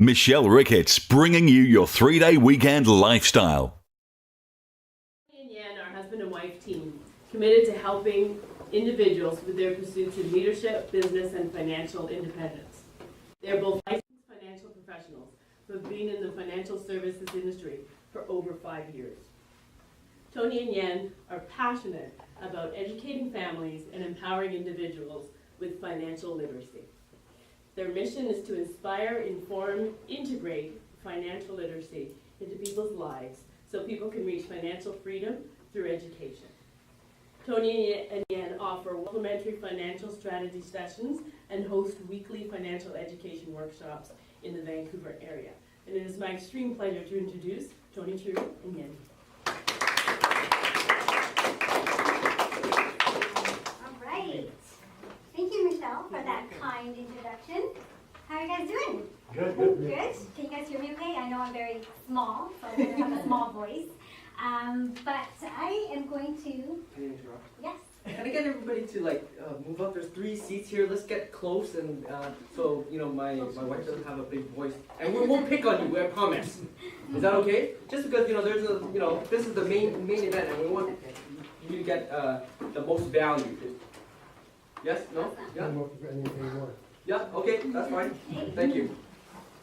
Michelle Ricketts, bringing you your 3-day weekend lifestyle. And Yan, our husband and wife team, committed to helping individuals with their pursuits in leadership, business, and financial independence. They're both licensed financial professionals who have been in the financial services industry for over 5 years. Tony and Yan are passionate about educating families and empowering individuals with financial literacy. Their mission is to inspire, inform, integrate financial literacy into people's lives so people can reach financial freedom through education. Tony and Yan offer complimentary financial strategy sessions and host weekly financial education workshops in the Vancouver area. And it is my extreme pleasure to introduce Tony, Trieu, and Yan. All right. Thank you, Michelle, for that kind introduction. How are you guys doing? Good. Good. Can you guys hear me okay? I know I'm very small, so I have a small voice. But I am going to... Can you interrupt? Yes. Can I get everybody to move up? There's 3 seats here. Let's get close and so my wife doesn't have a big voice, and we won't pick on you. I promise. Is that okay? Just because there's a this is the main event, and we want you to get the most value. Yes? No? Yeah? Yeah? Okay. That's fine. Thank you.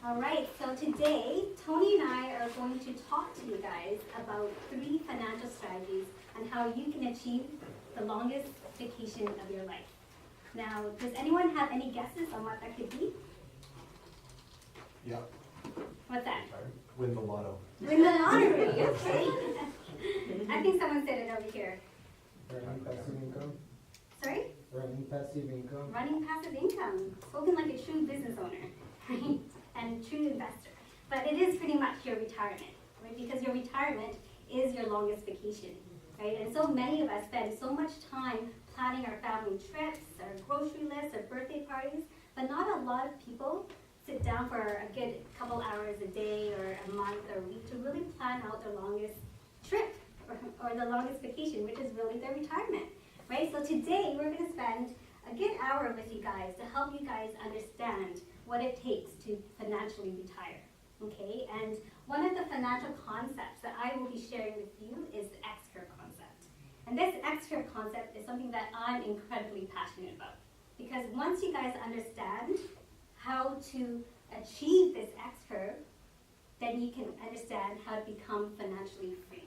All right, so today, Tony and I are going to talk to you guys about 3 financial strategies on how you can achieve the longest vacation of your life. Now, does anyone have any guesses on what that could be? Yeah. What's that? Win the lotto. Win the lottery, okay. I think someone said it over here. Earning passive income. Sorry? Earning passive income. Running passive income. Spoken like a true business owner, right? And a true investor. But it is pretty much your retirement, right? Because your retirement is your longest vacation, right? And so many of us spend so much time planning our family trips, our grocery lists, our birthday parties, but not a lot of people sit down for a good couple hours a day or a month or a week to really plan out their longest trip or the longest vacation, which is really their retirement, right? So today we're going to spend a good hour with you guys to help you guys understand what it takes to financially retire, okay? And one of the financial concepts that I will be sharing with you is the X-curve concept. And this X-curve concept is something that I'm incredibly passionate about, because once you guys understand how to achieve this X-curve, then you can understand how to become financially free,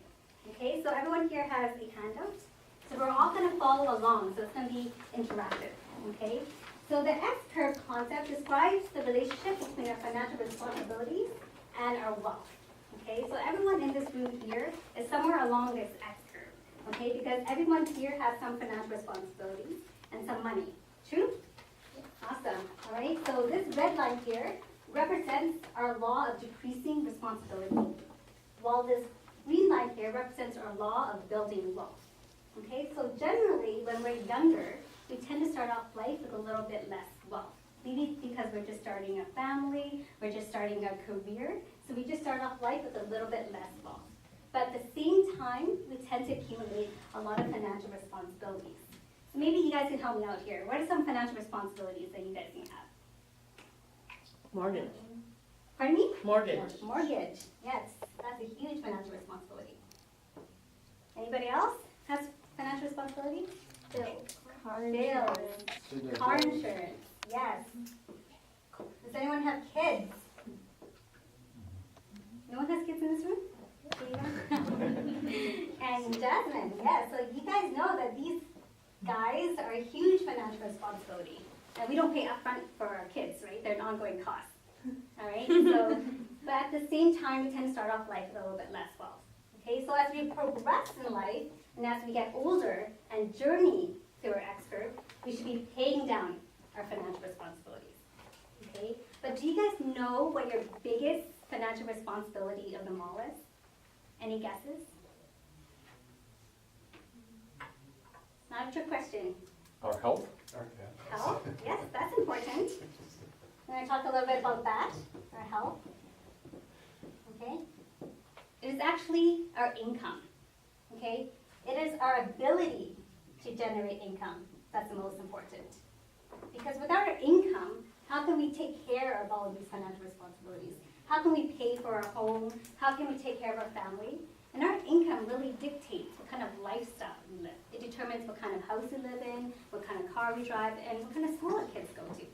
okay? So everyone here has a handout. So we're all going to follow along, so it's going to be interactive, okay? So the X-curve concept describes the relationship between our financial responsibilities and our wealth, okay? So everyone in this room here is somewhere along this X-curve, okay? Because everyone here has some financial responsibilities and some money. True? Awesome. All right, so this red line here represents our law of decreasing responsibility, while this green line here represents our law of building wealth. Okay, so generally when we're younger, we tend to start off life with a little bit less wealth. Maybe because we're just starting a family, we're just starting a career, so we just start off life with a little bit less wealth. But at the same time, we tend to accumulate a lot of financial responsibilities. So maybe you guys can help me out here. What are some financial responsibilities that you guys can have? Mortgage. Pardon me? Mortgage. Mortgage. Yes, that's a huge financial responsibility. Anybody else has financial responsibilities? Bills. Bills. Car insurance. Yes. Does anyone have kids? No one has kids in this room? And Jasmine, yes. So you guys know that these guys are a huge financial responsibility. And we don't pay upfront for our kids, right? They're an ongoing cost. All right? So, but at the same time, we tend to start off life with a little bit less wealth. Okay? So as we progress in life, and as we get older and journey through our X-curve, we should be paying down our financial responsibilities. Okay? But do you guys know what your biggest financial responsibility of them all is? Any guesses? Not a trick question. Our health? Health? Yes, that's important. We're going to talk a little bit about that, our health. Okay? It is actually our income. Okay? It is our ability to generate income that's the most important. Because without our income, How can we take care of all of these financial responsibilities? How can we pay for our home? How can we take care of our family? And our income really dictates what kind of lifestyle we live. It determines what kind of house we live in, what kind of car we drive, and what kind of school our kids go to.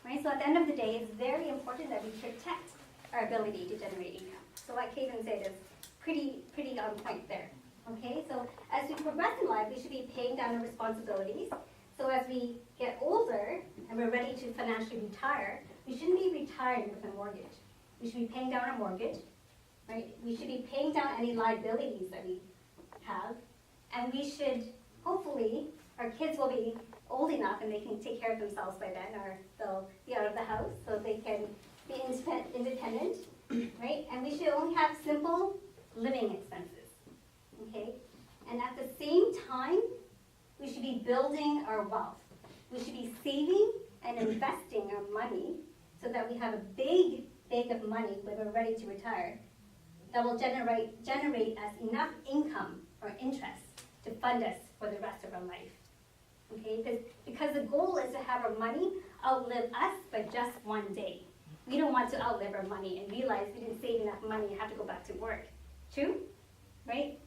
Right? So at the end of the day, it's very important that we protect our ability to generate income. So what Kevin said is pretty on point there. Okay, so as we progress in life, we should be paying down our responsibilities. So as we get older and we're ready to financially retire, we shouldn't be retiring with a mortgage. We should be paying down our mortgage, right? We should be paying down any liabilities that we have, and we should, hopefully, our kids will be old enough and they can take care of themselves by then, or they'll be out of the house so they can be independent, right? And we should only have simple living expenses, okay? And at the same time, we should be building our wealth. We should be saving and investing our money so that we have a big bag of money when we're ready to retire that will generate us enough income or interest to fund us for the rest of our life. Okay, because the goal is to have our money outlive us by just one day. We don't want to outlive our money and realize we didn't save enough money and have to go back to work. True? Right?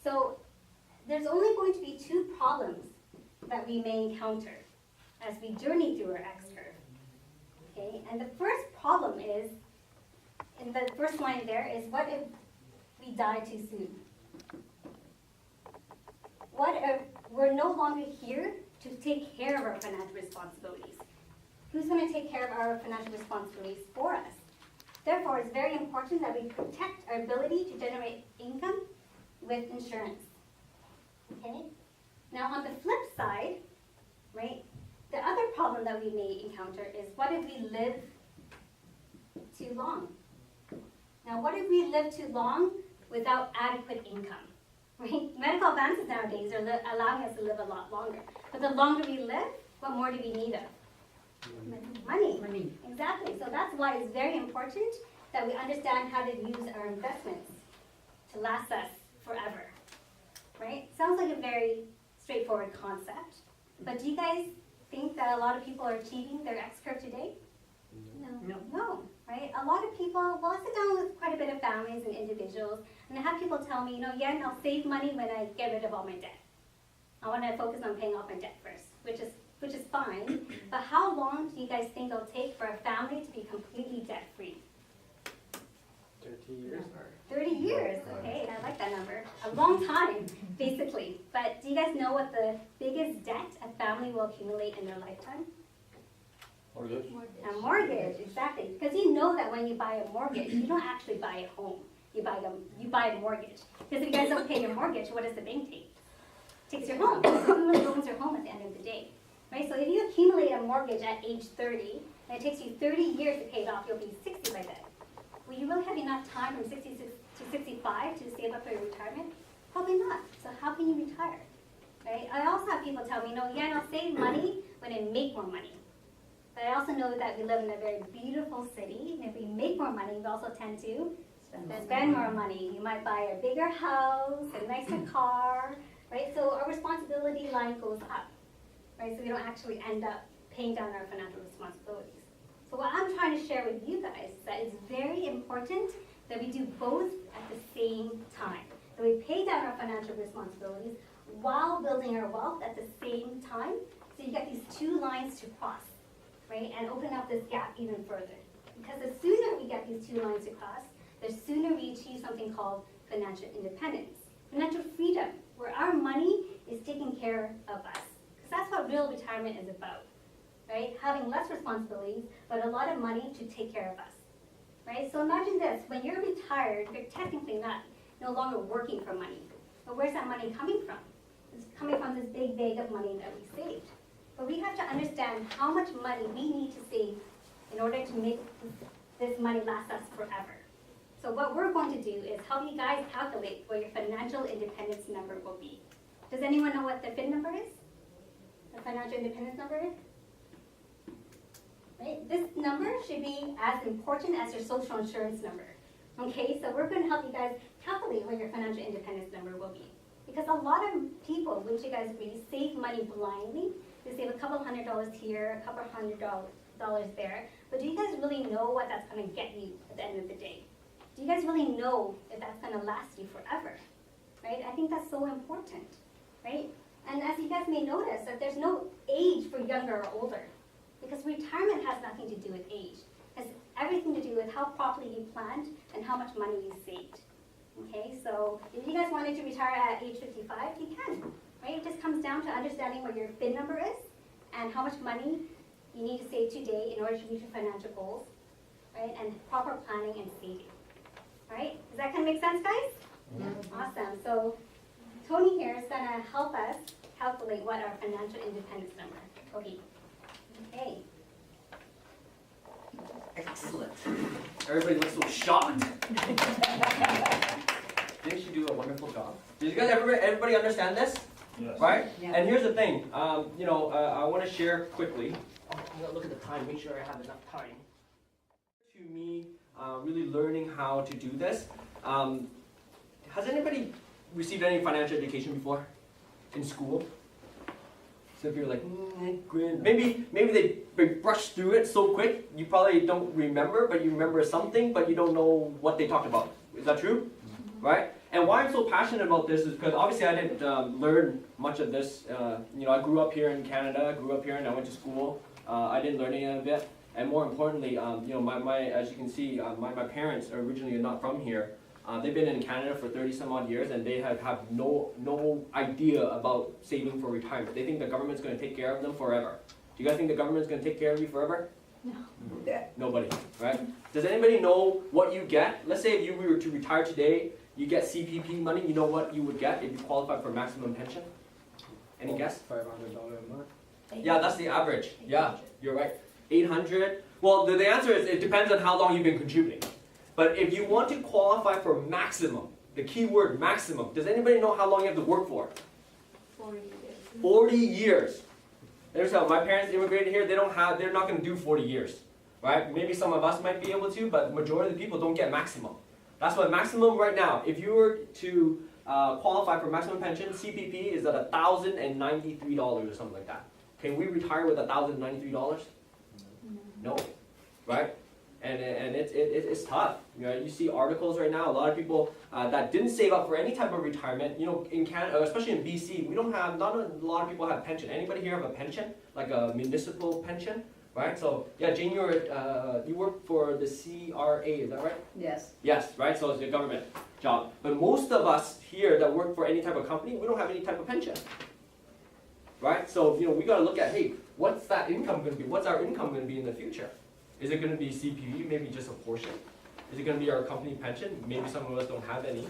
So there's only going to be two problems that we may encounter as we journey through our X-curve. Okay, and the first problem is, in the first line there, is what if we die too soon? What if we're no longer here to take care of our financial responsibilities? Who's going to take care of our financial responsibilities for us? Therefore, it's very important that we protect our ability to generate income with insurance. Okay? Now, on the flip side, right, the other problem that we may encounter is what if we live too long? Now, what if we live too long without adequate income? Right? Medical advances nowadays are allowing us to live a lot longer. But the longer we live, what more do we need of? Money. Exactly. So that's why it's very important that we understand how to use our investments to last us forever. Right? Sounds like a very straightforward concept. But do you guys think that a lot of people are achieving their X-curve today? No, right? A lot of people, well, I sit down with quite a bit of families and individuals, and I have people tell me, yeah, I'll save money when I get rid of all my debt. I want to focus on paying off my debt first, which is fine. But how long do you guys think it'll take for a family to be completely debt-free? 30 years. 30 years, okay, I like that number. A long time, basically. But do you guys know what the biggest debt a family will accumulate in their lifetime? Mortgage. A mortgage, exactly. Because you know that when you buy a mortgage, you don't actually buy a home. You buy a mortgage. Because if you guys don't pay your mortgage, what does the bank take? It takes your home. Who really owns your home at the end of the day? Right? So if you accumulate a mortgage at age 30, and it takes you 30 years to pay it off, you'll be 60 by then. Will you really have enough time from 66 to 65 to save up for your retirement? Probably not. So how can you retire? Right? I also have people tell me, I'll save money when I make more money. But I also know that we live in a very beautiful city, and if we make more money, we also tend to spend more money. You might buy a bigger house, a nicer car, right? So our responsibility line goes up, right? So we don't actually end up paying down our financial responsibilities. So what I'm trying to share with you guys is that it's very important that we do both at the same time. That we pay down our financial responsibilities while building our wealth at the same time. So you get these two lines to cross, right? And open up this gap even further. Because the sooner we get these two lines to cross, the sooner we achieve something called financial independence. Financial freedom, where our money is taking care of us. Because that's what real retirement is about. Right? Having less responsibilities, but a lot of money to take care of us. Right? So imagine this, when you're retired, you're technically no longer working for money. But where's that money coming from? It's coming from this big bag of money that we saved. But we have to understand how much money we need to save in order to make this money last us forever. So what we're going to do is help you guys calculate what your financial independence number will be. Does anyone know what the FIN number is? The financial independence number is? Right? This number should be as important as your social insurance number. Okay, so we're going to help you guys calculate what your financial independence number will be. Because a lot of people, wouldn't you guys agree, save money blindly. They save a couple $100 here, a couple $100 dollars there, but do you guys really know what that's going to get you at the end of the day? Do you guys really know if that's going to last you forever? Right? I think that's so important, right? And as you guys may notice, that there's no age for younger or older, because retirement has nothing to do with age. It has everything to do with how properly you planned and how much money you saved. Okay, so if you guys wanted to retire at age 55, you can, right? It just comes down to understanding what your FIN number is and how much money you need to save today in order to reach your financial goals, right? And proper planning and saving, right? Does that kind of make sense, guys? Yeah. Awesome. So Tony here is going to help us calculate what our financial independence number will be. Okay. Excellent. Everybody looks so shocked. Didn't she do a wonderful job? Did you guys everybody understand this? Yes. Right? Yeah. And here's the thing. I want to share quickly. I'm gonna look at the time. Make sure I have enough time. To me, really learning how to do this. Has anybody received any financial education before in school? So if you're like, maybe they brushed through it so quick, you probably don't remember, but you remember something, but you don't know what they talked about. Is that true? Mm-hmm. Right? And why I'm so passionate about this is because obviously I didn't learn much of this. I grew up here in Canada, and I went to school. I didn't learn any of it. And more importantly, as you can see, my parents are originally not from here. They've been in Canada for 30 some odd years, and they have no idea about saving for retirement. They think the government's going to take care of them forever. Do you guys think the government's going to take care of you forever? No. Nobody, right? Does anybody know what you get? Let's say if you were to retire today, you get CPP money. You know what you would get if you qualified for maximum pension? Any guess? $500 a month. Yeah, that's the average. Yeah, you're right. 800. Well, the answer is it depends on how long you've been contributing. But if you want to qualify for maximum, the key word maximum, does anybody know how long you have to work for? 40 years. 40 years. There's how my parents immigrated here. They're not going to do 40 years, right? Maybe some of us might be able to, but the majority of the people don't get maximum. That's what maximum right now. If you were to qualify for maximum pension, CPP is at $1,093 or something like that. Can we retire with $1,093? No, right? And it's tough. You see articles right now. A lot of people that didn't save up for any type of retirement. In Canada, especially in BC, not a lot of people have pension. Anybody here have a pension, like a municipal pension, right? So yeah, Jane, you work for the CRA, is that right? Yes. Yes, right. So it's a government job. But most of us here that work for any type of company, we don't have any type of pension, right? So we got to look at, hey, what's that income going to be? What's our income going to be in the future? Is it going to be CPP, maybe just a portion? Is it going to be our company pension? Maybe some of us don't have any.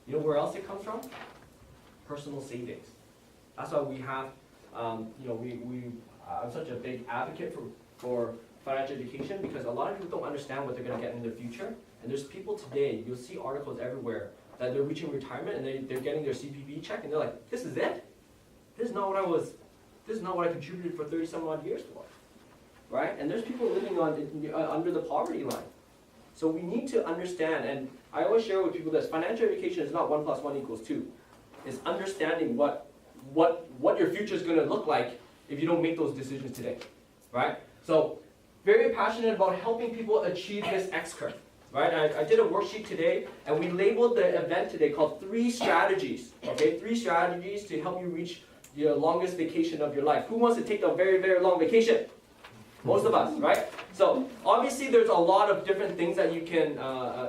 You know where else it comes from? Personal savings. That's why we have, I'm such a big advocate for financial education, because a lot of people don't understand what they're going to get in the future. And there's people today, you'll see articles everywhere, that they're reaching retirement and they're getting their CPP check and they're like, this is it? This is not what I contributed for 30 some odd years for. Right? And there's people living under the poverty line. So we need to understand, and I always share with people this, financial education is not 1 + 1 = 2. It's understanding what your future is going to look like if you don't make those decisions today. Right? So very passionate about helping people achieve this X-curve. Right? I did a worksheet today, and we labeled the event today called 3 strategies. Okay? 3 strategies to help you reach your longest vacation of your life. Who wants to take a very, very long vacation? Most of us, right? So obviously there's a lot of different things that you can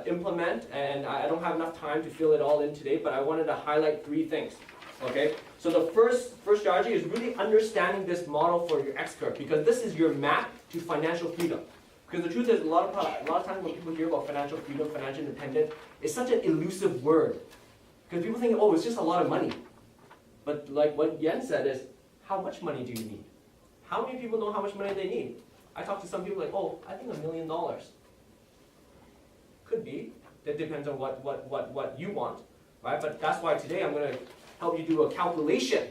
implement, and I don't have enough time to fill it all in today, but I wanted to highlight 3 things. Okay? So the first strategy is really understanding this model for your X-curve, because this is your map to financial freedom. Because the truth is, a lot of times when people hear about financial freedom, financial independence, it's such an elusive word. Because people think, oh, it's just a lot of money. But like what Yen said is, how much money do you need? How many people know how much money they need? I talk to some people like, oh, I think $1 million. Could be. That depends on what you want, right? But that's why today I'm going to help you do a calculation,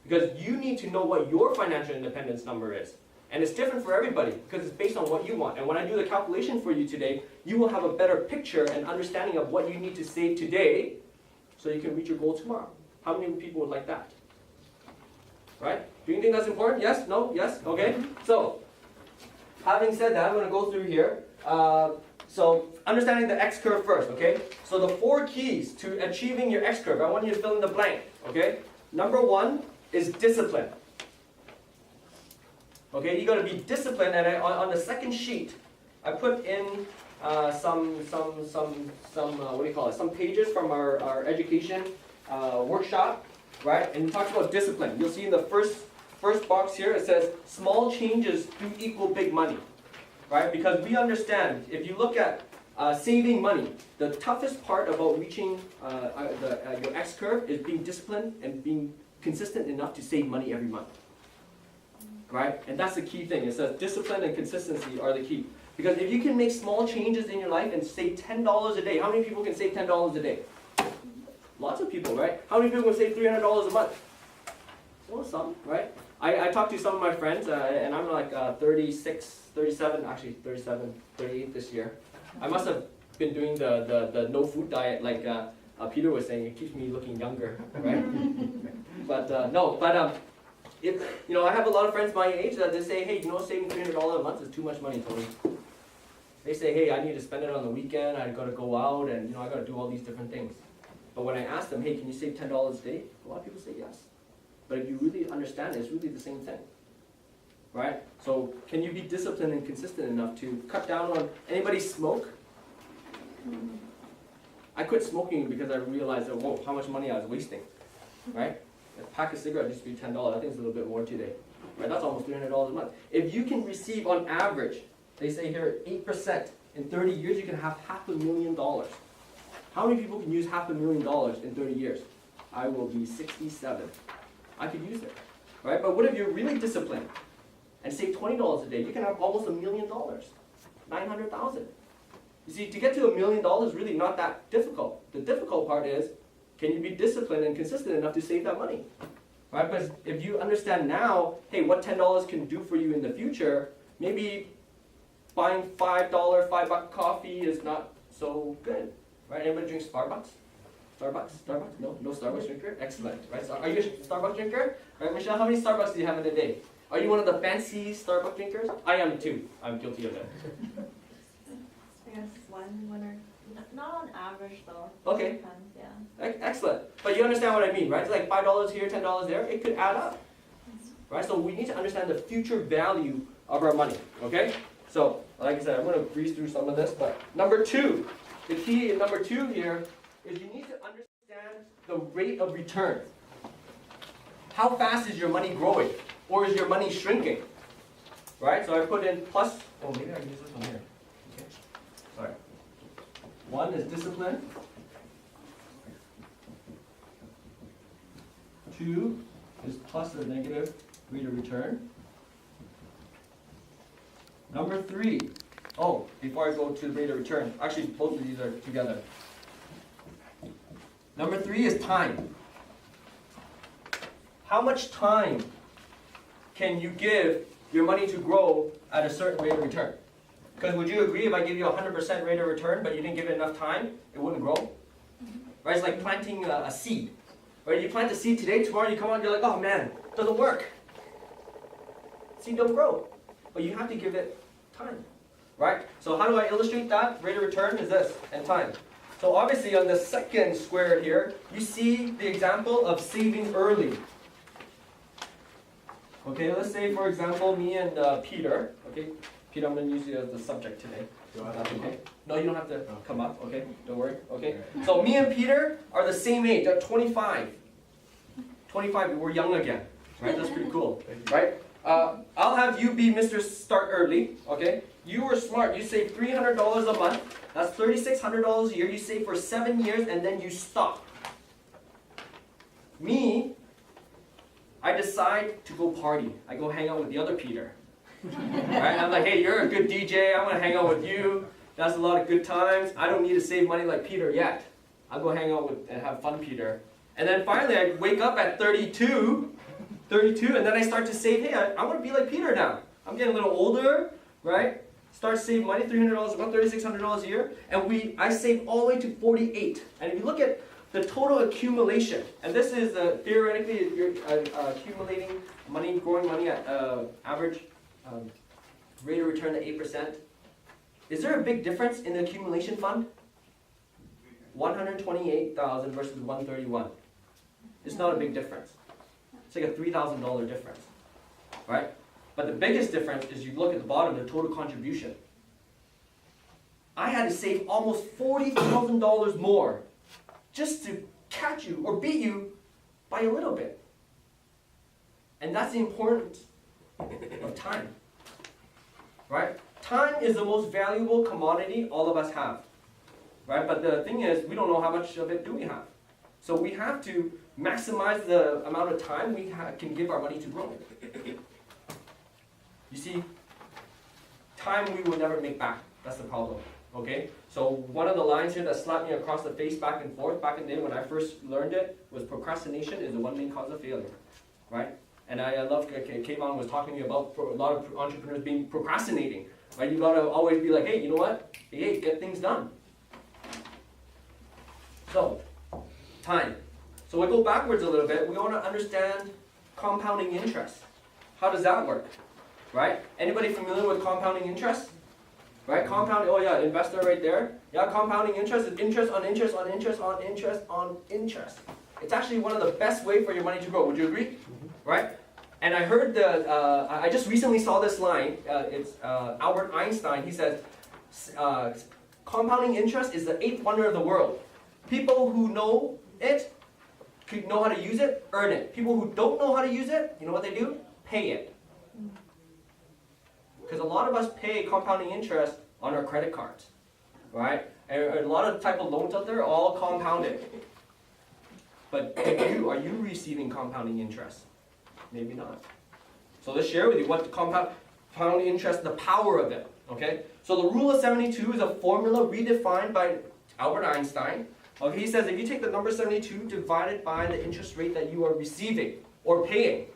because you need to know what your financial independence number is. And it's different for everybody because it's based on what you want. And when I do the calculation for you today, you will have a better picture and understanding of what you need to save today so you can reach your goal tomorrow. How many people would like that? Right? Do you think that's important? Yes? No? Yes? Okay? So, having said that, I'm going to go through here. So understanding the X curve first, okay? So the 4 keys to achieving your X curve, I want you to fill in the blank, okay? Number 1 is discipline. Okay, you got to be disciplined, and on the second sheet, I put in some what do you call it? Some pages from our education workshop, right? And it talks about discipline. You'll see in the first box here, it says small changes do equal big money, right? Because we understand, if you look at saving money, the toughest part about reaching your X curve is being disciplined and being consistent enough to save money every month. Right? And that's the key thing. It says discipline and consistency are the key. Because if you can make small changes in your life and save $10 a day, how many people can save $10 a day? Lots of people, right? How many people can save $300 a month? Well, some, right? I talked to some of my friends, and I'm like 36, 37, actually 37, 38 this year. I must have been doing the no food diet like Peter was saying. It keeps me looking younger, right? I have a lot of friends my age that they say, hey, saving $300 a month is too much money, Tony. They say, hey, I need to spend it on the weekend, I got to go out, and I got to do all these different things. But when I ask them, hey, can you save $10 a day? A lot of people say yes. But if you really understand it, it's really the same thing. Right? So can you be disciplined and consistent enough to cut down on anybody smoke? I quit smoking because I realized that, whoa, how much money I was wasting. Right? A pack of cigarettes used to be $10. I think it's a little bit more today. Right? That's almost $300 a month. If you can receive on average, they say here 8%, in 30 years you can have $500,000. How many people can use $500,000 in 30 years? I will be 67. I could use it. Right? But what if you're really disciplined and save $20 a day? You can have almost $1 million. 900,000. You see, to get to $1 million is really not that difficult. The difficult part is, can you be disciplined and consistent enough to save that money? Right? Because if you understand now, hey, what $10 can do for you in the future, maybe buying $5 coffee is not so good. Right? Anybody drink Starbucks? Starbucks? No Starbucks drinker? Excellent. Right? So are you a Starbucks drinker? Right, Michelle, how many Starbucks do you have in a day? Are you one of the fancy Starbucks drinkers? I am too. I'm guilty of it. I guess one or not on average though. Okay. Depends, yeah. Excellent. But you understand what I mean, right? It's like $5 here, $10 there. It could add up. Right? So we need to understand the future value of our money. Okay? So, like I said, I'm going to breeze through some of this. But number 2, the key in number 2 here is you need to understand the rate of return. How fast is your money growing? Or is your money shrinking? Right? So I put in plus. Oh, maybe I can use this one here. Okay. Sorry. 1 is discipline. 2 is plus or negative rate of return. Number 3. Oh, before I go to rate of return, actually both of these are together. Number 3 is time. How much time can you give your money to grow at a certain rate of return? Because would you agree if I give you 100% rate of return, but you didn't give it enough time, it wouldn't grow? Right? It's like planting a seed. Right? You plant the seed today, tomorrow you come out and you're like, oh man, it doesn't work. Seed don't grow. But you have to give it time. Right? So how do I illustrate that? Rate of return is this, and time. So obviously on the second square here, you see the example of saving early. Okay, let's say for example me and Peter. Okay, Peter, I'm going to use you as the subject today. That's okay. No, you don't have to come up. Okay, don't worry. Okay. So me and Peter are the same age. At 25. 25, we're young again. Right? That's pretty cool. Right? I'll have you be Mr. Start Early. Okay. You were smart. You save $300 a month. That's $3,600 a year. You save for 7 years and then you stop. Me, I decide to go party. I go hang out with the other Peter. Right? I'm like, hey, you're a good DJ. I'm going to hang out with you. That's a lot of good times. I don't need to save money like Peter yet. I'll go hang out with and have fun, Peter. And then finally, I wake up at 32, and then I start to save. Hey, I want to be like Peter now. I'm getting a little older, right? Start saving money, $300 a month, $3,600 a year. And I save all the way to 48. And if you look at the total accumulation, and this is theoretically, you're accumulating money, growing money at average rate of return to 8%. Is there a big difference in the accumulation fund? 128,000 versus 131. It's not a big difference. It's like a $3,000 difference, right? But the biggest difference is you look at the bottom, the total contribution. I had to save almost $40,000 more just to catch you or beat you by a little bit. And that's the importance of time, right? Time is the most valuable commodity all of us have, right? But the thing is, we don't know how much of it do we have. So we have to maximize the amount of time we can give our money to grow. You see, time we will never make back. That's the problem, okay? So one of the lines here that slapped me across the face back and forth back in the day when I first learned it was procrastination is the one main cause of failure, right? And I love, Kayvon was talking to me about a lot of entrepreneurs being procrastinating, right? You gotta always be like, hey, you know what? Hey, get things done. So, time. So we go backwards a little bit. We want to understand compounding interest. How does that work, right? Anybody familiar with compounding interest? Right, compounding, oh yeah, investor right there. Yeah, compounding interest is interest on interest on interest on interest on interest. It's actually one of the best ways for your money to grow. Would you agree? Mm-hmm. Right? And I heard I just recently saw this line. It's Albert Einstein. He says, compounding interest is the eighth wonder of the world. People who know it, know how to use it, earn it. People who don't know how to use it, you know what they do? Pay it. Because a lot of us pay compounding interest on our credit cards, right? And a lot of type of loans out there are all compounded. But are you receiving compounding interest? Maybe not. So let's share with you what the compounding interest, the power of it, okay? So the rule of 72 is a formula redefined by Albert Einstein. Okay, he says if you take the number 72 divided by the interest rate that you are receiving or paying,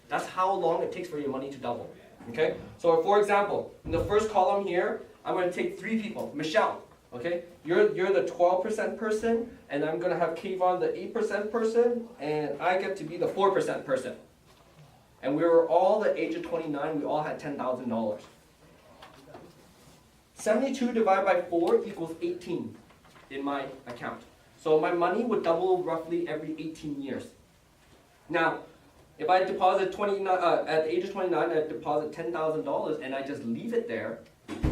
that's how long it takes for your money to double. Okay, so for example, in the first column here, I'm going to take three people. Michelle, okay, you're the 12% person, and I'm going to have Kayvon the 8% person, and I get to be the 4% person. And we were all the age of 29, we all had $10,000. 72 divided by 4 equals 18 in my account. So my money would double roughly every 18 years. Now, if I deposit at the age of 29, I deposit $10,000 and I just leave it there,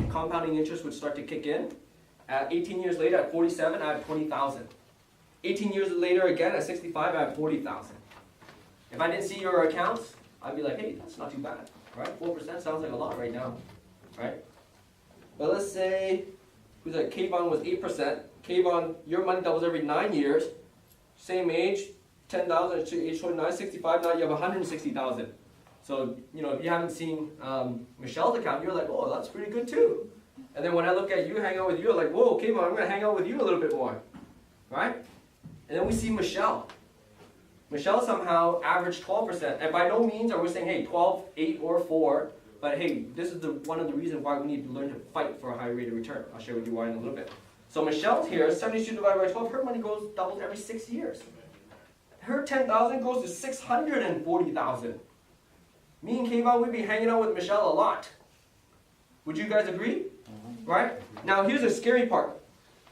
compounding interest would start to kick in. At 18 years later, at 47, I have 20,000. 18 years later again, at 65, I have 40,000. If I didn't see your accounts, I'd be like, hey, that's not too bad, right? 4% sounds like a lot right now, right? But let's say, who's that? Kayvon was 8%. Kayvon, your money doubles every 9 years. Same age, 10,000 to age 29, 65, now you have 160,000. So, you know, if you haven't seen Michelle's account, you're like, oh, that's pretty good too. And then when I look at you, hang out with you, I'm like, whoa, Kayvon, I'm going to hang out with you a little bit more, right? And then we see Michelle. Michelle somehow averaged 12%. And by no means are we saying, hey, 12, 8, or 4. But hey, this is one of the reasons why we need to learn to fight for a high rate of return. I'll share with you why in a little bit. So Michelle's here, 72 divided by 12, her money doubles every 6 years. Her 10,000 goes to 640,000. Me and Kayvon, we'd be hanging out with Michelle a lot. Would you guys agree? Right? Now here's the scary part.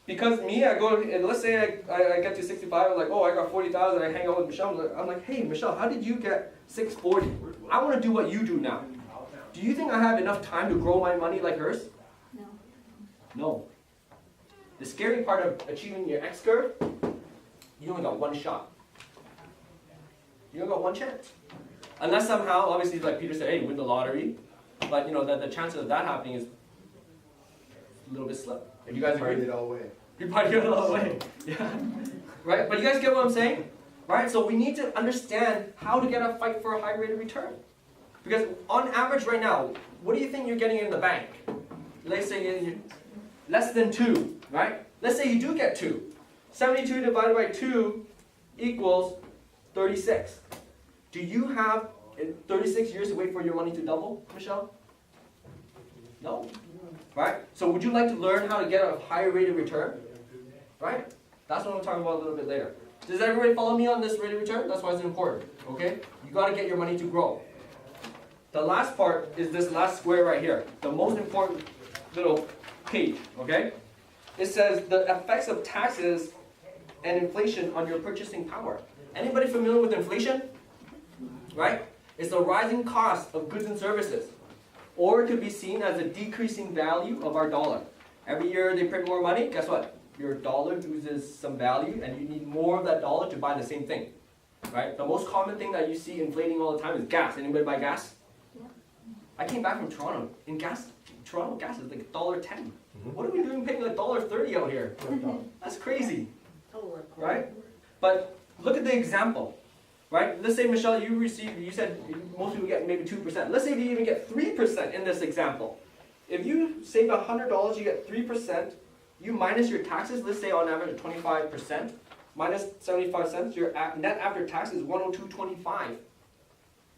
Because me, I go, and let's say I get to 65, I'm like, oh, I got 40,000, I hang out with Michelle. I'm like, hey, Michelle, how did you get 640? I want to do what you do now. Do you think I have enough time to grow my money like hers? No. No. The scary part of achieving your X curve, you only got one shot. You only got one chance. Unless somehow, obviously, like Peter said, hey, win the lottery. But you know, the chances of that happening is a little bit slim. If you guys agree? It all away. You party it all the way. Yeah. Right? But you guys get what I'm saying? Right? So we need to understand how to get a fight for a high rate of return. Because on average right now, what do you think you're getting in the bank? Let's say less than 2, right? Let's say you do get 2. 72 divided by 2 equals 36. Do you have 36 years to wait for your money to double, Michelle? No. Right? So would you like to learn how to get a higher rate of return? Right? That's what I'm talking about a little bit later. Does everybody follow me on this rate of return? That's why it's important. Okay? You got to get your money to grow. the last part is this last square right here, the most important little page, okay? It says the effects of taxes and inflation on your purchasing power. Anybody familiar with inflation? Right? It's the rising cost of goods and services. Or it could be seen as a decreasing value of our dollar. Every year they print more money, guess what? Your dollar loses some value and you need more of that dollar to buy the same thing. Right? The most common thing that you see inflating all the time is gas. Anybody buy gas? I came back from Toronto. Toronto gas is like $1.10. What are we doing paying like $1.30 out here? That's crazy. Right? But look at the example. Right? Let's say, Michelle, you said most people get maybe 2%. Let's say you even get 3% in this example. If you save $100, you get 3%. You minus your taxes, let's say on average 25%, minus 75 cents, your net after tax is 102.25.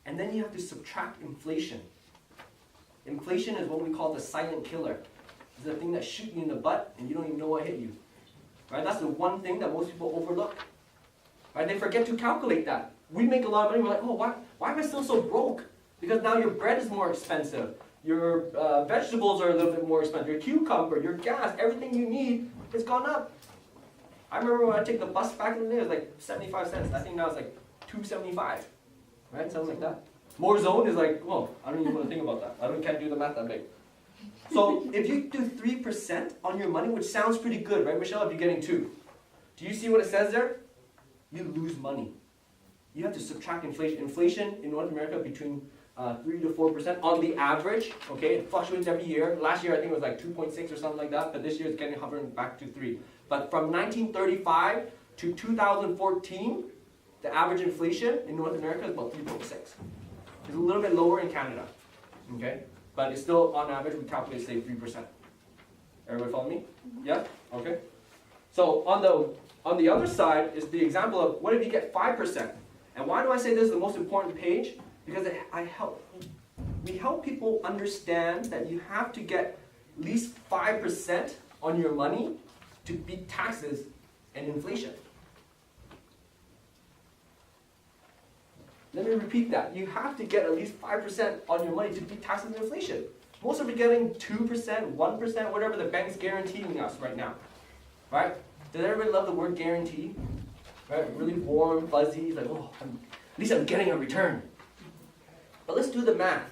And then you have to subtract inflation. Inflation is what we call the silent killer. It's the thing that shoots you in the butt and you don't even know what hit you. Right? That's the one thing that most people overlook. Right? They forget to calculate that. We make a lot of money, we're like, oh, why am I still so broke? Because now your bread is more expensive. Your vegetables are a little bit more expensive. Your cucumber, your gas, everything you need has gone up. I remember when I take the bus back in the day, it was like 75 cents. I think now it's like $2.75. Right? Something like that. More zone is like, oh, I don't even want to think about that. Can't do the math that big. So if you do 3% on your money, which sounds pretty good, right, Michelle, if you're getting 2. Do you see what it says there? You lose money. You have to subtract inflation. Inflation in North America between 3 to 4% on the average. Okay, it fluctuates every year. Last year I think it was like 2.6 or something like that, but this year it's getting hovering back to 3. But from 1935 to 2014, the average inflation in North America is about 3.6. It's a little bit lower in Canada. Okay, but it's still on average we calculate say 3%. Everybody follow me? Yeah. Okay. So on the other side is the example of what if you get 5%? And why do I say this is the most important page? Because we help people understand that you have to get at least 5% on your money to beat taxes and inflation. Let me repeat that. You have to get at least 5% on your money to beat taxes and inflation. Most of you are getting 2%, 1%, whatever the bank's guaranteeing us right now. Right? Does everybody love the word guarantee? Right? Really warm, fuzzy, like, oh, at least I'm getting a return. But let's do the math.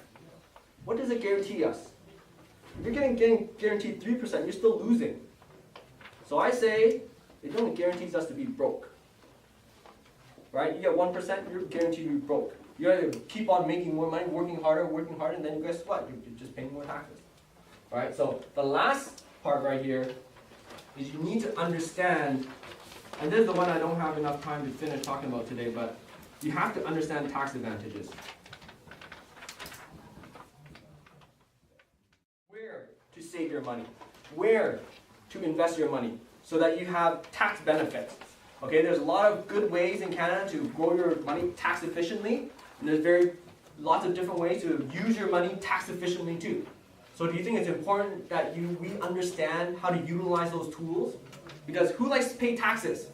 What does it guarantee us? If you're getting guaranteed 3%, you're still losing. So I say, it only guarantees us to be broke. Right? You get 1%, you're guaranteed to be broke. You either keep on making more money, working harder, and then guess what? You're just paying more taxes. Right? So the last part right here is you need to understand, and this is the one I don't have enough time to finish talking about today, but you have to understand tax advantages. Where to save your money, where to invest your money, so that you have tax benefits. Okay, there's a lot of good ways in Canada to grow your money tax efficiently, and there's lots of different ways to use your money tax efficiently too. So do you think it's important that we understand how to utilize those tools? Because who likes to pay taxes?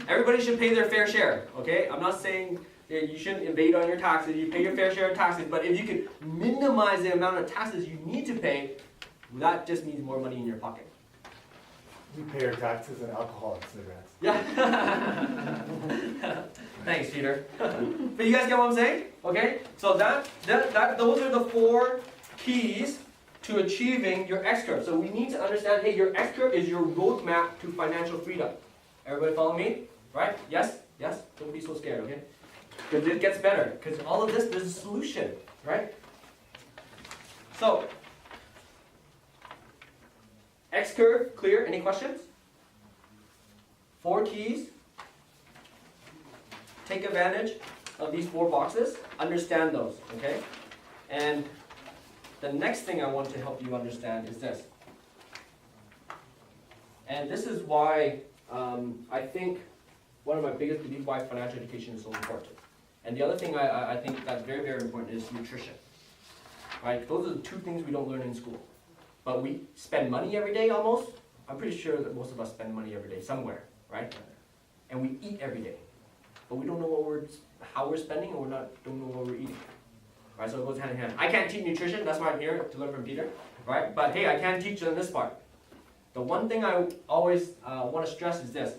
Everybody should pay their fair share, okay? I'm not saying you shouldn't evade on your taxes, you pay your fair share of taxes, but if you could minimize the amount of taxes you need to pay, that just means more money in your pocket. We pay our taxes and alcohol and cigarettes. Yeah. Thanks, Peter. But you guys get what I'm saying? Okay? So those are the 4 keys to achieving your X curve. So we need to understand, hey, your X curve is your roadmap to financial freedom. Everybody follow me? Right? Yes? Yes? Don't be so scared, okay? Because it gets better. Because all of this, there's a solution, right? So, X curve, clear? Any questions? 4 keys. Take advantage of these 4 boxes. Understand those, okay? And the next thing I want to help you understand is this. And this is why I think one of my biggest beliefs why financial education is so important. And the other thing I think that's very, very important is nutrition. Right? Those are the 2 things we don't learn in school. But we spend money every day almost. I'm pretty sure that most of us spend money every day somewhere, right? And we eat every day. but we don't know how we're spending, and don't know what we're eating. Right, so it goes hand in hand. I can't teach nutrition, that's why I'm here to learn from Peter. Right, but hey, I can teach on this part. The one thing I always want to stress is this.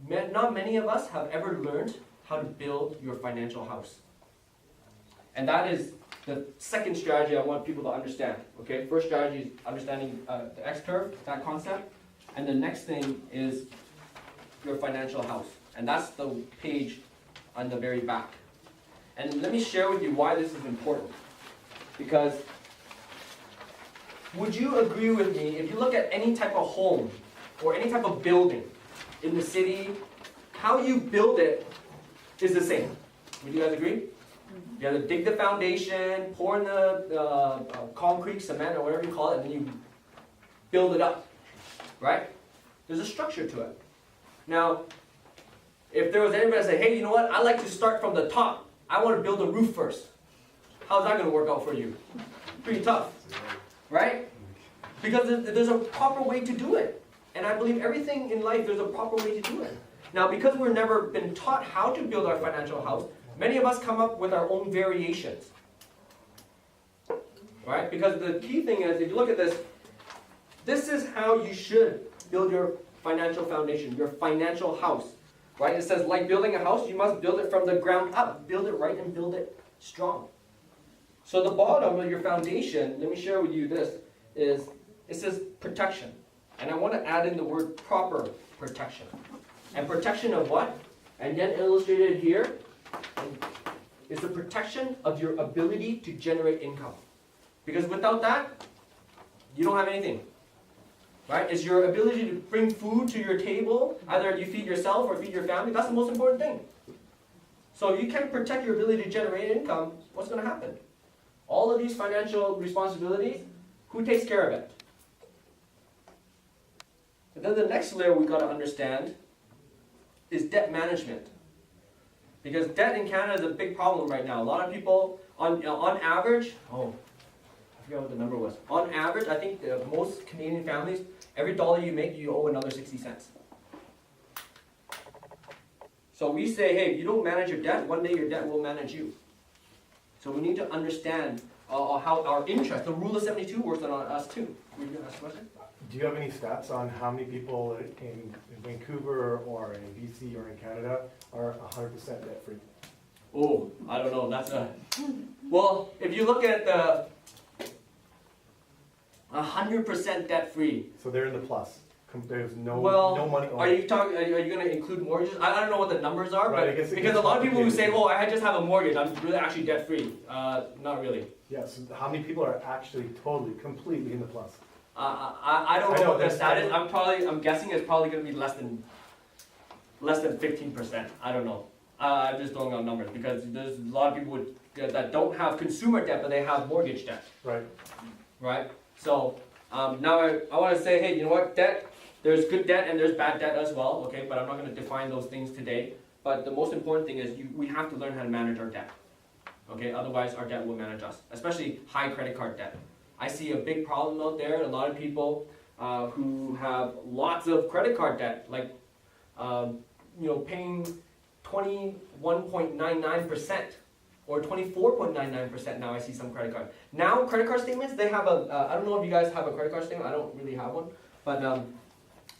Not many of us have ever learned how to build your financial house. And that is the second strategy I want people to understand. Okay, first strategy is understanding the X-curve, that concept. And the next thing is your financial house. And that's the page on the very back. And let me share with you why this is important. Because would you agree with me, if you look at any type of home or any type of building in the city, how you build it is the same. Would you guys agree? You have to dig the foundation, pour in the concrete, cement, or whatever you call it, and then you build it up. Right? There's a structure to it. Now, if there was anybody that said, hey, you know what, I like to start from the top. I want to build a roof first. How's that going to work out for you? Pretty tough. Right? Because there's a proper way to do it. And I believe everything in life, there's a proper way to do it. Now, because we've never been taught how to build our financial house, many of us come up with our own variations. Right? Because the key thing is, if you look at this, this is how you should build your financial foundation, your financial house. Right? It says, like building a house, you must build it from the ground up. Build it right and build it strong. So the bottom of your foundation, let me share with you this, is it says protection. And I want to add in the word proper protection. And protection of what? And then illustrated here is the protection of your ability to generate income. Because without that, you don't have anything. Right? It's your ability to bring food to your table, either you feed yourself or feed your family. That's the most important thing. So if you can't protect your ability to generate income, what's going to happen? All of these financial responsibilities, who takes care of it? And then the next layer we've got to understand is debt management. Because debt in Canada is a big problem right now. A lot of people, on average, I forgot what the number was. On average, I think most Canadian families, every dollar you make, you owe another 60 cents. So we say, hey, if you don't manage your debt, one day your debt will manage you. So we need to understand how our interest, the rule of 72 works on us too. Were you going to ask a question? Do you have any stats on how many people in Vancouver or in BC or in Canada are 100% debt free? Oh, I don't know. That's well, if you look at the 100% debt free. So they're in the plus. There's no money owed. Are you going to include mortgages? I don't know what the numbers are, right, but because a lot of people who say, "Oh, I just have a mortgage. I'm really actually debt free." Not really. Yes. Yeah, so how many people are actually totally, completely in the plus? I don't know what the stat is. I'm guessing it's probably going to be less than 15%. I don't know. I'm just throwing out numbers because there's a lot of people that don't have consumer debt, but they have mortgage debt. Right. Right. So now I want to say, hey, you know what? Debt. There's good debt and there's bad debt as well. Okay, but I'm not going to define those things today. But the most important thing is we have to learn how to manage our debt. Okay. Otherwise, our debt will manage us, especially high credit card debt. I see a big problem out there. A lot of people who have lots of credit card debt, like paying 21.99% or 24.99% now. I see some credit card. Now credit card statements, they have I don't know if you guys have a credit card statement. I don't really have one, but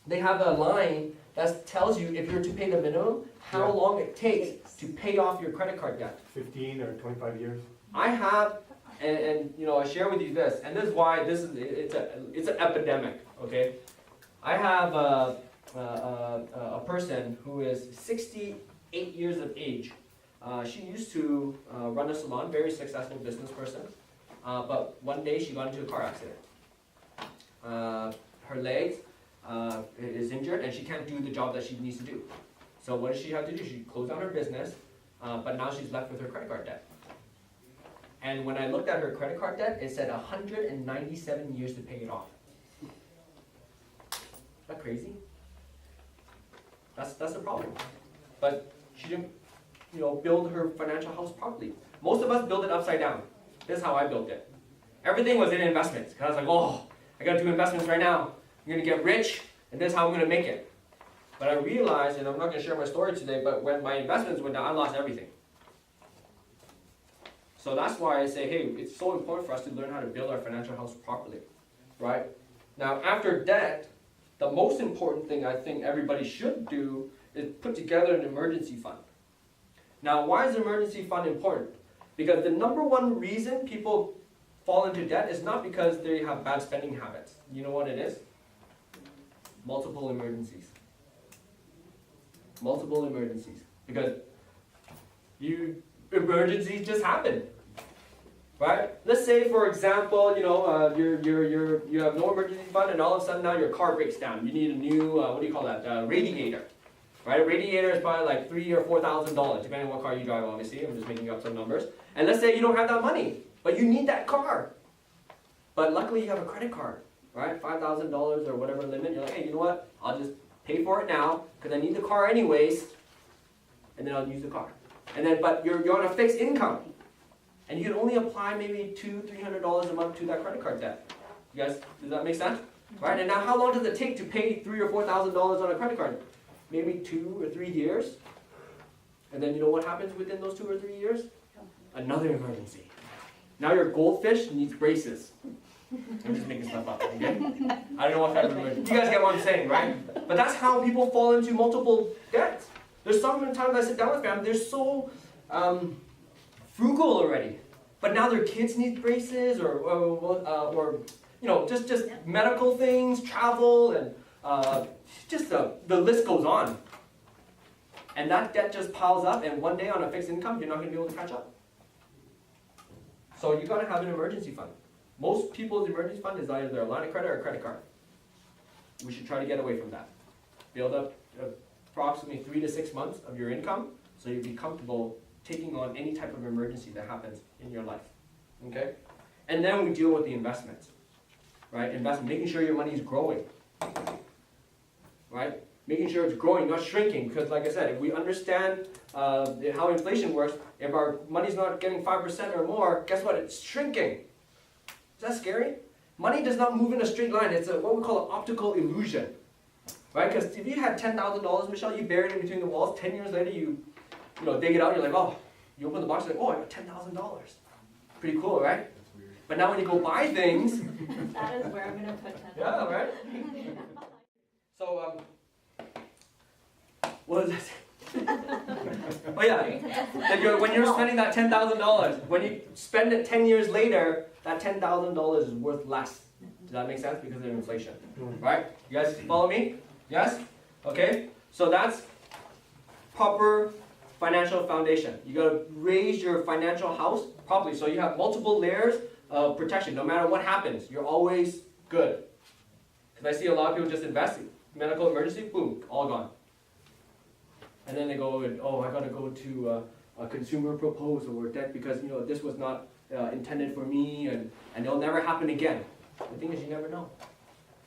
they have a line that tells you if you're to pay the minimum, how long it takes to pay off your credit card debt. 15 or 25 years. I have. And I share with you this, and this is why it's an epidemic. Okay, I have a person who is 68 years of age. She used to run a salon, very successful business person, but one day she got into a car accident. Her legs is injured, and she can't do the job that she needs to do. So what does she have to do? She closed down her business, but now she's left with her credit card debt. And when I looked at her credit card debt, it said 197 years to pay it off. Isn't that crazy? That's the problem. But she didn't, build her financial house properly. Most of us build it upside down. This is how I built it. Everything was in investments. Because I was like, I got to do investments right now. I'm going to get rich, and this is how I'm going to make it. But I realized, and I'm not going to share my story today, but when my investments went down, I lost everything. So that's why I say, hey, it's so important for us to learn how to build our financial house properly, right? Now, after debt, the most important thing I think everybody should do is put together an emergency fund. Now, why is an emergency fund important? Because the number one reason people fall into debt is not because they have bad spending habits. You know what it is? Multiple emergencies. Multiple emergencies. Because emergencies just happen. Right? Let's say, for example, you have no emergency fund, and all of a sudden now your car breaks down. You need a new radiator. Right? A radiator is probably like $3,000 or $4,000, depending on what car you drive. Obviously, I'm just making up some numbers. And let's say you don't have that money, but you need that car. But luckily, you have a credit card, right? $5,000 or whatever limit. You're like, hey, you know what? I'll just pay for it now because I need the car anyways, and then I'll use the car. And then, but you're on a fixed income. And you can only apply maybe $200-300 a month to that credit card debt. You guys, does that make sense? Right? And now how long does it take to pay $3,000 or $4,000 on a credit card? Maybe 2 or 3 years. And then you know what happens within those 2 or 3 years? Another emergency. Now your goldfish needs braces. I'm just making stuff up, okay? I don't know what type of emergency. You guys get what I'm saying, right? But that's how people fall into multiple debts. There's sometimes I sit down with family, they're so frugal already, but now their kids need braces or just medical things, travel, and the list goes on. And that debt just piles up, and one day on a fixed income, you're not going to be able to catch up. So you got to have an emergency fund. Most people's emergency fund is either a line of credit or a credit card. We should try to get away from that. Build up approximately 3 to 6 months of your income so you'll be comfortable taking on any type of emergency that happens in your life. Okay? And then we deal with the investments. Right? Making sure your money is growing. Right? Making sure it's growing, not shrinking. Because like I said, if we understand how inflation works, if our money's not getting 5% or more, guess what? It's shrinking. Is that scary? Money does not move in a straight line. It's what we call an optical illusion. Right? Because if you had $10,000, Michelle, you buried it between the walls, 10 years later you dig it out, you're like, oh, you open the box, you're like, oh, I got $10,000. Pretty cool, right? That's weird. But now when you go buy things... That is where I'm going to put $10,000. Yeah, right? So, what is that? Oh yeah, when you're spending that $10,000, when you spend it 10 years later, that $10,000 is worth less. Does that make sense? Because of inflation, right? You guys follow me? Yes? Okay, so that's proper financial foundation. You got to raise your financial house properly so you have multiple layers of protection. No matter what happens, you're always good. Because I see a lot of people just investing. Medical emergency, boom, all gone. And then they go, oh, I got to go to a consumer proposal or debt because this was not intended for me and it'll never happen again. The thing is, you never know.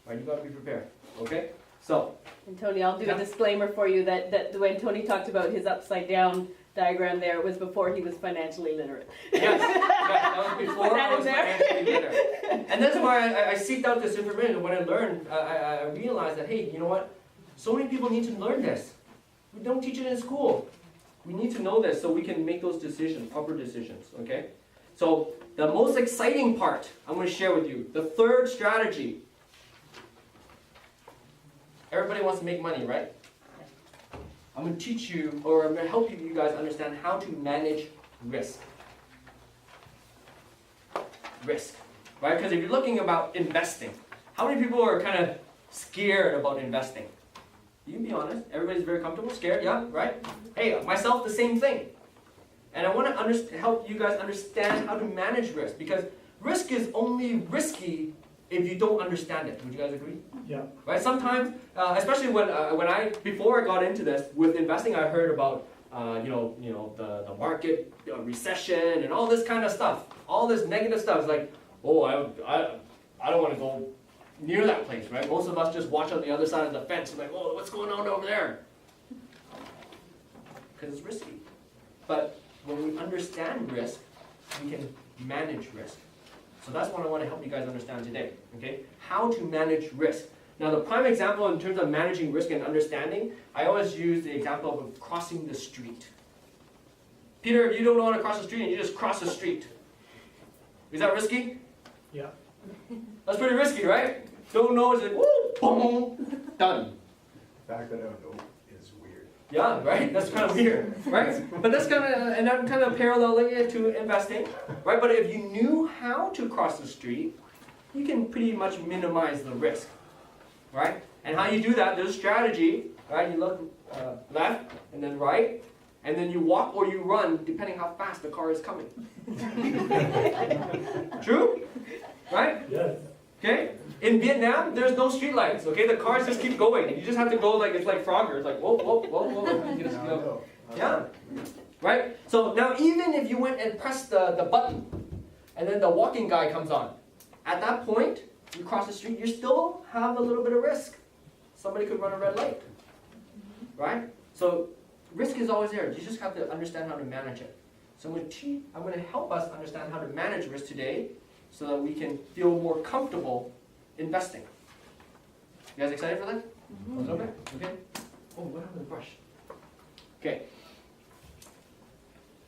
Right? You got to be prepared. Okay? So. And Tony, I'll do a disclaimer for you that when Tony talked about his upside down diagram there, it was before he was financially literate. Yes, that was before I was financially literate. And that's why I seeked out this information. When I learned, I realized that, hey, you know what? So many people need to learn this. We don't teach it in school. We need to know this so we can make those decisions, proper decisions, okay? So the most exciting part I'm going to share with you, the third strategy. Everybody wants to make money, right? I'm going to teach you, or I'm going to help you guys understand how to manage risk. Risk, right? Because if you're looking about investing, how many people are kind of scared about investing? You can be honest. Everybody's very comfortable, scared, yeah, right? Hey, myself, the same thing. And I want to help you guys understand how to manage risk, because risk is only risky if you don't understand it. Would you guys agree? Yeah. Right? Sometimes, especially before I got into this with investing, I heard about the market recession and all this kind of stuff, all this negative stuff. It's like, oh, I don't want to go near that place, right? Most of us just watch on the other side of the fence and like, oh, what's going on over there? Because it's risky. But when we understand risk, we can manage risk. So that's what I want to help you guys understand today, okay? How to manage risk. Now the prime example in terms of managing risk and understanding, I always use the example of crossing the street. Peter, if you don't want to cross the street and you just cross the street, is that risky? Yeah. That's pretty risky, right? Don't know, it's like, woo, boom, done. The fact that I don't know is weird. Yeah, right? That's kind of weird, right? But that's kind of, and I'm kind of paralleling it to investing, right? But if you knew how to cross the street, you can pretty much minimize the risk, right? And how you do that, there's a strategy, right? You look left and then right, and then you walk or you run depending how fast the car is coming. True? Right? Yes. Okay? In Vietnam, there's no street lights, okay? The cars just keep going. You just have to go like, it's like Frogger. It's like, whoa, whoa, whoa, whoa. You just, yeah. Right? So now even if you went and pressed the button, and then the walking guy comes on, at that point, you cross the street, you still have a little bit of risk. Somebody could run a red light. Right? So risk is always there. You just have to understand how to manage it. So I'm going to help us understand how to manage risk today so that we can feel more comfortable investing. You guys excited for that? A little bit? Okay. Oh, what happened to the brush? Okay.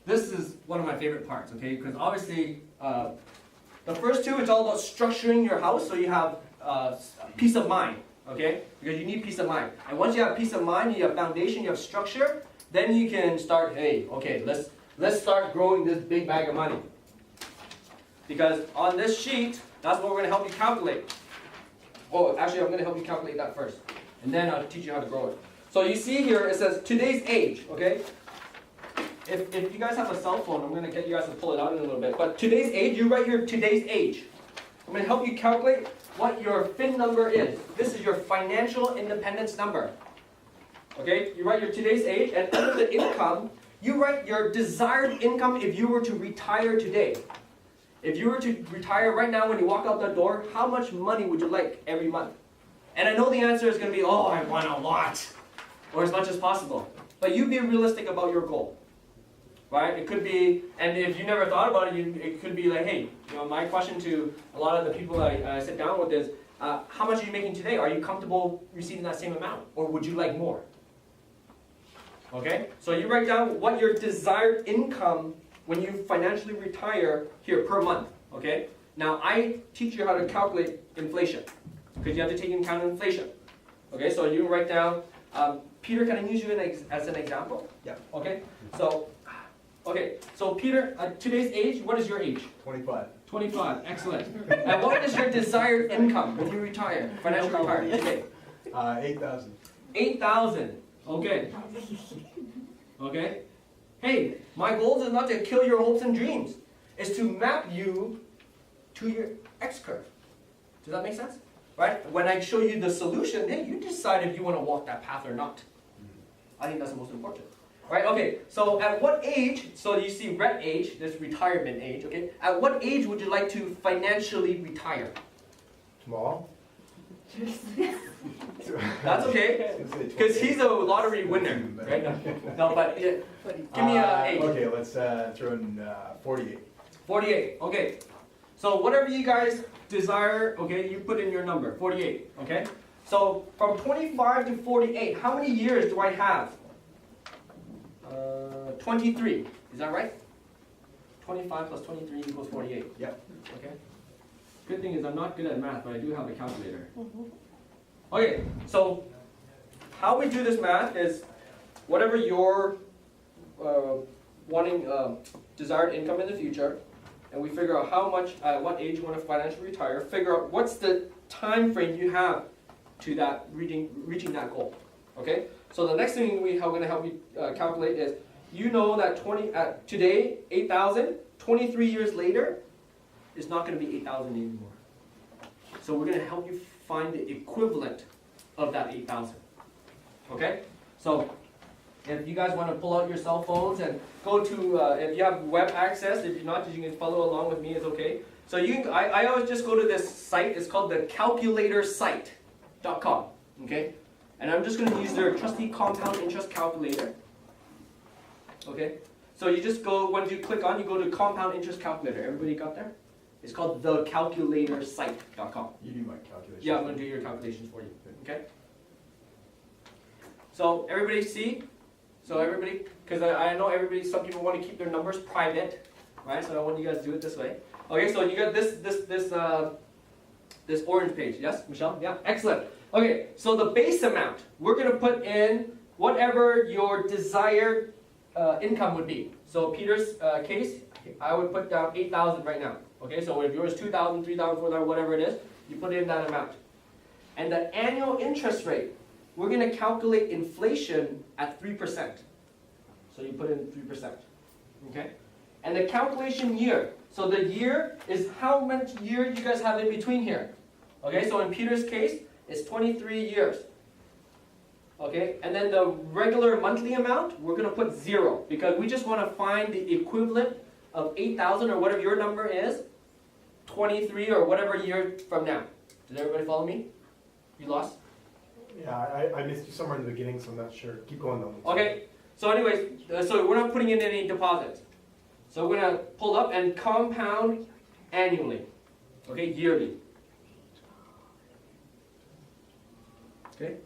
This is one of my favorite parts, okay? Because obviously, the first two, it's all about structuring your house so you have peace of mind, okay? Because you need peace of mind. And once you have peace of mind, you have foundation, you have structure, then you can start, hey, okay, let's start growing this big bag of money. Because on this sheet, that's what we're going to help you calculate. Oh, actually, I'm going to help you calculate that first. And then I'll teach you how to grow it. So you see here, it says today's age, okay? If you guys have a cell phone, I'm going to get you guys to pull it out in a little bit. But today's age, you write your today's age. I'm going to help you calculate what your FIN number is. This is your financial independence number. Okay? You write your today's age, and under the income, you write your desired income if you were to retire today. If you were to retire right now when you walk out the door, how much money would you like every month? And I know the answer is going to be, oh, I want a lot, or as much as possible. But you be realistic about your goal, right? It could be, and if you never thought about it, it could be like, hey, my question to a lot of the people I sit down with is, how much are you making today? Are you comfortable receiving that same amount, or would you like more? Okay, so you write down what your desired income when you financially retire here per month, okay? Now I teach you how to calculate inflation, because you have to take into account inflation. Okay, so you write down, Peter, can I use you as an example? Yeah. Okay, so Peter, today's age, what is your age? 25. 25, excellent. And what is your desired income when you retire, financially retire today? 8,000. 8,000, okay. Okay. Hey, my goal is not to kill your hopes and dreams. It's to map you to your X-curve. Does that make sense? Right? When I show you the solution, hey, you decide if you want to walk that path or not. I think that's the most important. Right? Okay, so at what age, so you see red age, this retirement age, okay? At what age would you like to financially retire? Tomorrow? That's okay, because he's a lottery winner, right? No, but give me an age. Okay, let's throw in 48. 48, okay. So whatever you guys desire, okay, you put in your number, 48, okay? So from 25 to 48, how many years do I have? 23, is that right? 25 plus 23 equals 48. Yep. Okay. Good thing is I'm not good at math, but I do have a calculator. Okay, so how we do this math is whatever your wanting desired income in the future, and we figure out how much, at what age you want to financially retire, figure out what's the time frame you have to that reaching that goal. Okay, so the next thing we're going to help you calculate is, you know that today, 8,000, 23 years later, is not going to be 8,000 anymore. So we're going to help you find the equivalent of that 8,000. Okay? So if you guys want to pull out your cell phones and go to, if you have web access, if you're not, you can follow along with me, it's okay. So I always just go to this site, it's called the calculatorsite.com. Okay? And I'm just going to use their trusty compound interest calculator. Okay? So you just go, once you click on, you go to compound interest calculator. Everybody got there? It's called thecalculatorsite.com. You do my calculation. Yeah, I'm going to do your calculations for you. Okay? So everybody see? So everybody, because I know everybody, some people want to keep their numbers private, right? So I want you guys to do it this way. Okay, so you got this orange page. Yes, Michelle? Yeah, excellent. Okay, so the base amount, we're going to put in whatever your desired income would be. So Peter's case, I would put down 8,000 right now. Okay, so if yours is 2,000, 3,000, 4,000, whatever it is, you put in that amount. And the annual interest rate, we're going to calculate inflation at 3%. So you put in 3%. Okay? And the calculation year. So the year is how much year you guys have in between here. Okay, so in Peter's case, it's 23 years. Okay, and then the regular monthly amount, we're going to put 0 because we just want to find the equivalent of 8,000 or whatever your number is, 23 or whatever year from now. Did everybody follow me? You lost? Yeah, I missed you somewhere in the beginning, so I'm not sure. Keep going though. Okay, so anyways, so we're not putting in any deposits. So we're going to pull up and compound annually. Okay, yearly. Okay?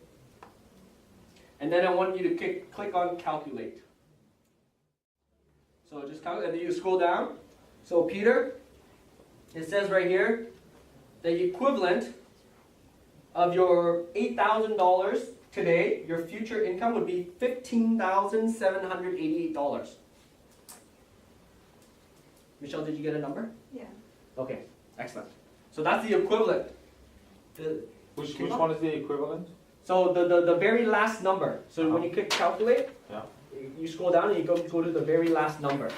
And then I want you to click on calculate. So just calculate, and then you scroll down. So Peter, it says right here, the equivalent of your $8,000 today, your future income would be $15,788. Michelle, did you get a number? Yeah. Okay, excellent. So that's the equivalent. Which one is the equivalent? So the very last number. So when you click calculate, Yeah. you scroll down and you go to the very last number.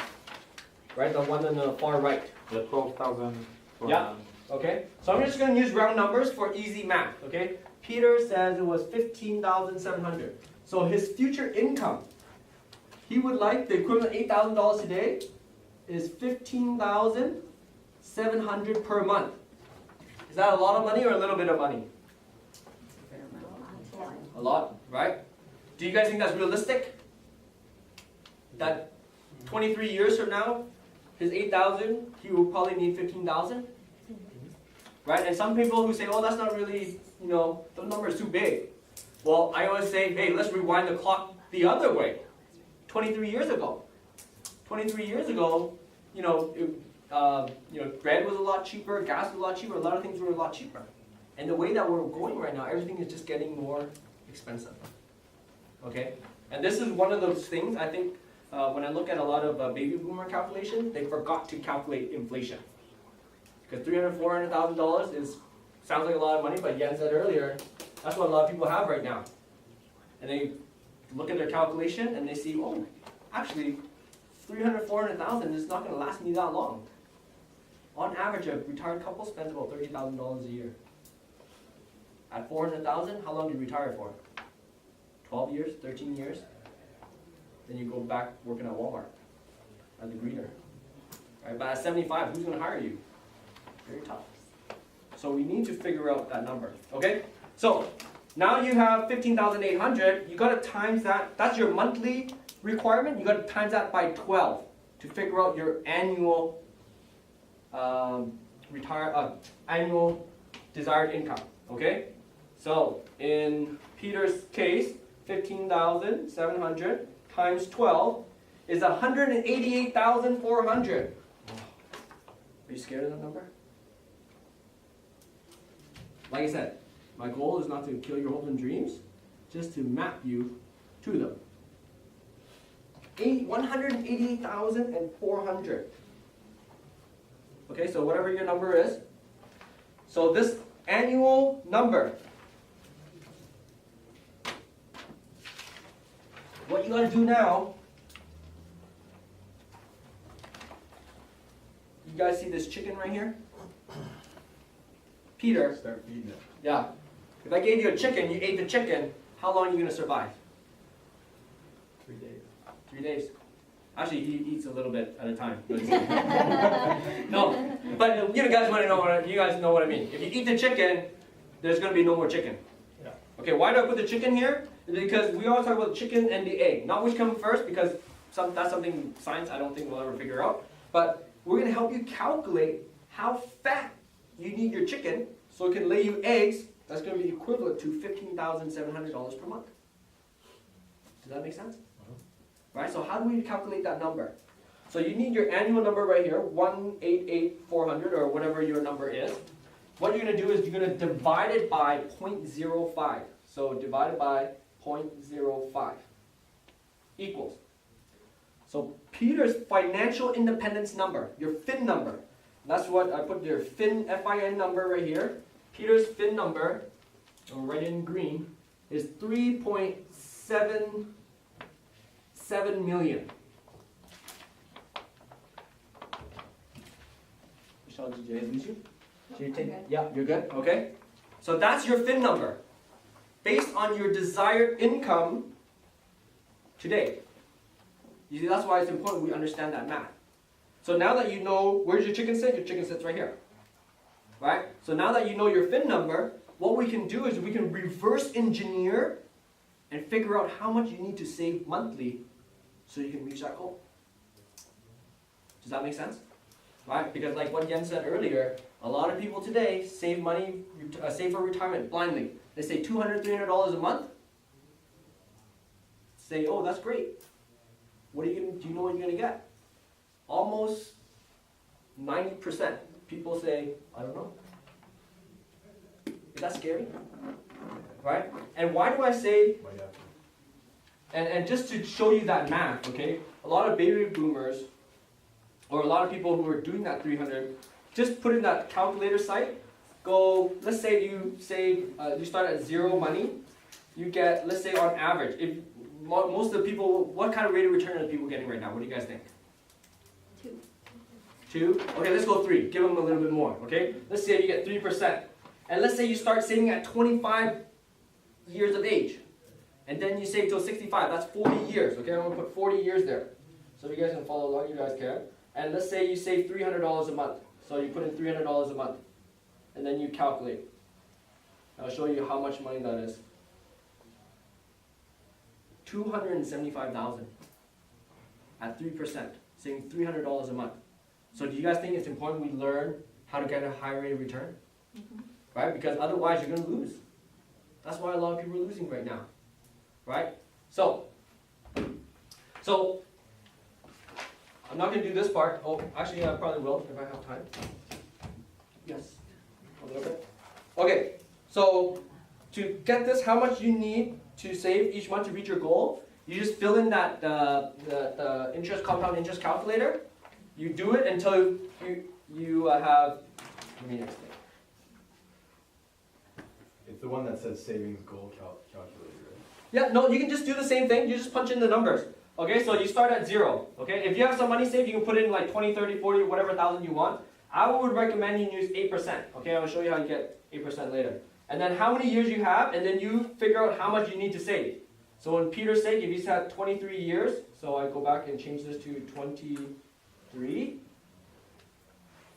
Right, the one on the far right. The 12,000. Yeah. Okay, so I'm just going to use round numbers for easy math. Okay, Peter says it was 15,700. So his future income, he would like the equivalent $8,000 today is 15,700 per month. Is that a lot of money or a little bit of money? A lot, right? Do you guys think that's realistic? That 23 years from now, his 8,000, he will probably need 15,000? Right? And some people who say, oh, that's not really, the number is too big. Well, I always say, hey, let's rewind the clock the other way. 23 years ago. 23 years ago, bread was a lot cheaper, gas was a lot cheaper, a lot of things were a lot cheaper. And the way that we're going right now, everything is just getting more expensive. Okay? And this is one of those things, I think, when I look at a lot of baby boomer calculations, they forgot to calculate inflation. Because $300,000, $400,000 sounds like a lot of money, but Yen said earlier, that's what a lot of people have right now. And they look at their calculation and they see, oh, actually, $300,000, $400,000 is not going to last me that long. On average, a retired couple spends about $30,000 a year. At $400,000, how long do you retire for? 12 years, 13 years? Then you go back working at Walmart as a greeter. Right? But at 75, who's going to hire you? Very tough. So we need to figure out that number. Okay? So now you have 15,800. You got to times that. That's your monthly requirement. You got to times that by 12 to figure out your annual annual desired income. Okay? So in Peter's case, 15,700 times 12 is 188,400. Are you scared of that number? Like I said, my goal is not to kill your hopes and dreams, just to map you to them. 188,400. Okay, so whatever your number is. So this annual number, what you got to do now, you guys see this chicken right here? Peter, Start feeding it. yeah. If I gave you a chicken, you ate the chicken, how long are you going to survive? 3 days. 3 days. Actually, he eats a little bit at a time. No, but you guys want to know what I mean. If you eat the chicken, there's going to be no more chicken. Yeah. Okay, why do I put the chicken here? Because we always talk about the chicken and the egg. Not which comes first, because that's something science I don't think we'll ever figure out. But we're going to help you calculate how fat you need your chicken so it can lay you eggs, that's going to be equivalent to $15,700 per month. Does that make sense? Right, so how do we calculate that number? So you need your annual number right here, 188,400 or whatever your number is. What you're going to do is you're going to divide it by 0.05. So divided by 0.05 equals. So Peter's financial independence number, your FIN number, that's what I put your FIN, F-I-N number right here. Peter's FIN number, or right in green, is 3.77 million. Michelle, did I lose you? Should you take, yeah, you're good? Okay. So that's your FIN number. Based on your desired income today. You see, that's why it's important we understand that math. So now that you know, where's your chicken sit? Your chicken sits right here. Right? So now that you know your FIN number, what we can do is we can reverse engineer and figure out how much you need to save monthly so you can reach that goal. Does that make sense? Right? Because like what Yen said earlier, a lot of people today save money, save for retirement blindly. They say $200, $300 a month. Say, oh, that's great. What are you gonna, do you know what you're going to get? Almost 90% people say, I don't know. Is that scary? Right? And why do I say, and just to show you that math, okay, a lot of baby boomers, or a lot of people who are doing that 300, just put in that calculator site, go, let's say you start at zero money, you get, let's say on average, if most of the people, what kind of rate of return are people getting right now? What do you guys think? 2? Okay, let's go 3. Give them a little bit more, okay? Let's say you get 3%. And let's say you start saving at 25 years of age. And then you save till 65. That's 40 years, okay? I'm going to put 40 years there. So if you guys can follow along, you guys can. And let's say you save $300 a month. So you put in $300 a month. And then you calculate. I'll show you how much money that is. $275,000 at 3%, saving $300 a month. So do you guys think it's important we learn how to get a high rate of return? Right? Because otherwise you're going to lose. That's why a lot of people are losing right now. Right? So I'm not going to do this part. Oh, actually I probably will if I have time. Yes. A little bit. Okay. So to get this, how much you need to save each month to reach your goal, you just fill in that the interest, compound interest calculator. You do it until you have, let me explain. It's the one that says savings goal calculator, right? Yeah, no, you can just do the same thing. You just punch in the numbers. Okay, so you start at 0. Okay, if you have some money saved, you can put in like 20, 30, 40, whatever thousand you want. I would recommend you use 8%. Okay, I'll show you how you get 8% later. And then how many years you have, and then you figure out how much you need to save. So in Peter's sake, if he's had 23 years, so I go back and change this to 23.